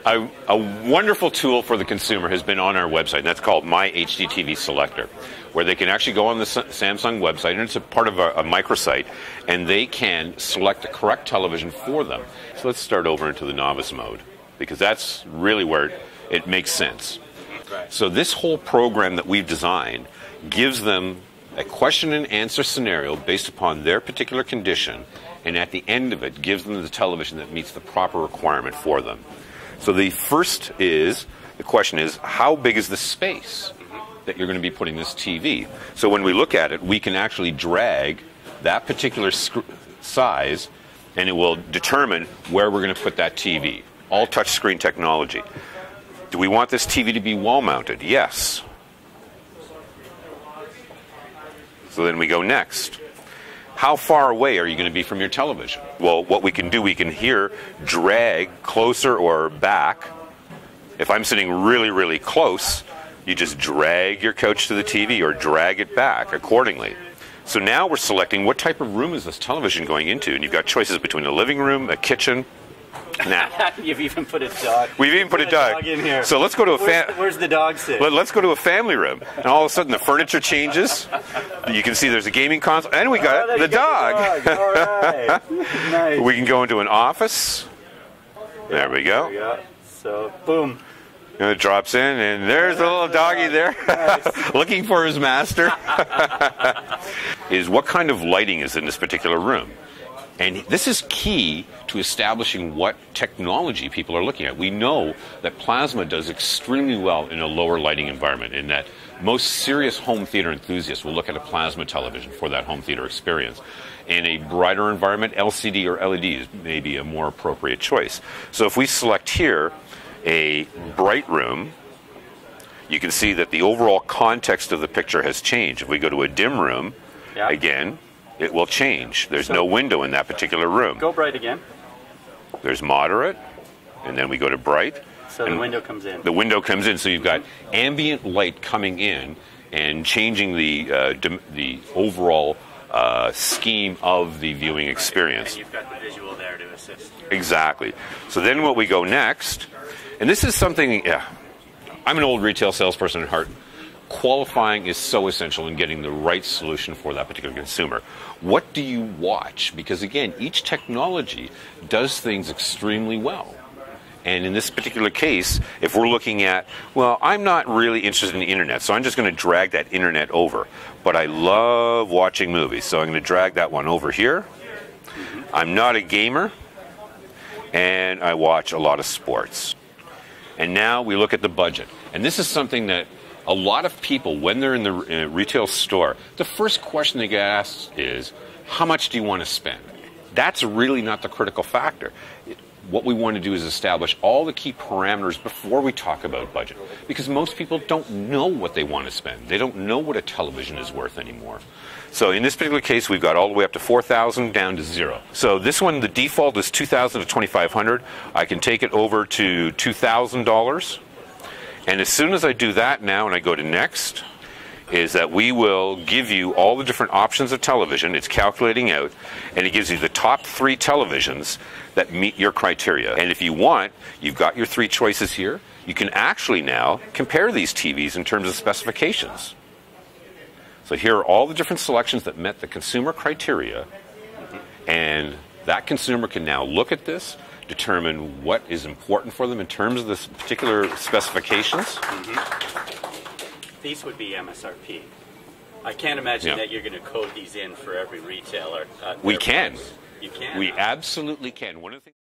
A wonderful tool for the consumer has been on our website, and that's called My HDTV Selector, where they can actually go on the Samsung website, and it's a part of a microsite, and they can select the correct television for them. So let's start over into the novice mode, because that's really where it makes sense. So this whole program that we've designed gives them a question and answer scenario based upon their particular condition, and at the end of it gives them the television that meets the proper requirement for them. So the question is, how big is the space that you're going to be putting this TV? So when we look at it, we can actually drag that particular size, and it will determine where we're going to put that TV. All touchscreen technology. Do we want this TV to be wall-mounted? Yes. So then we go next. How far away are you going to be from your television? Well, what we can do, we can here drag closer or back. If I'm sitting really, really close, you just drag your couch to the TV or drag it back accordingly. So now we're selecting what type of room is this television going into, and you've got choices between a living room, a kitchen. Nah. You've even put a dog. We've even put a dog in here. So let's go to a Where's the dog sit? Let's go to a family room, and all of a sudden the furniture changes. You can see there's a gaming console, and we got the dog. All right. Nice. We can go into an office. There we go. There we go. So boom. And it drops in, and there's a little doggy there, nice. Looking for his master. Is what kind of lighting is in this particular room? And this is key to establishing what technology people are looking at. We know that plasma does extremely well in a lower lighting environment, in that most serious home theater enthusiasts will look at a plasma television for that home theater experience. In a brighter environment, LCD or LED may be a more appropriate choice. So if we select here a bright room, you can see that the overall context of the picture has changed. If we go to a dim room, again, it will change. There's no window in that particular room. Go bright again. There's moderate, and then we go to bright. So the window comes in. The window comes in, so you've got ambient light coming in and changing the overall scheme of the viewing experience. And you've got the visual there to assist. Exactly. So then what we go next, and this is something, I'm an old retail salesperson at heart. Qualifying is so essential in getting the right solution for that particular consumer. What do you watch? Because again, each technology does things extremely well. And in this particular case, if we're looking at, well, I'm not really interested in the internet, so I'm just going to drag that internet over. But I love watching movies, so I'm going to drag that one over here. I'm not a gamer, and I watch a lot of sports. And now we look at the budget. And this is something that a lot of people, when they're in the retail store, the first question they get asked is, how much do you want to spend? That's really not the critical factor. What we want to do is establish all the key parameters before we talk about budget, because most people don't know what they want to spend. They don't know what a television is worth anymore. So in this particular case, we've got all the way up to $4,000 down to $0. So this one, the default is $2,000 to $2,500. I can take it over to $2,000. And as soon as I do that now and I go to next, is that we will give you all the different options of television. It's calculating out, and it gives you the top 3 televisions that meet your criteria. And if you want, you've got your 3 choices here. You can actually now compare these TVs in terms of specifications. So here are all the different selections that met the consumer criteria, and that consumer can now look at this, determine what is important for them in terms of this particular specifications. These would be MSRP. I can't imagine that you're going to code these in for every retailer. We can. You can? We absolutely can. One of the things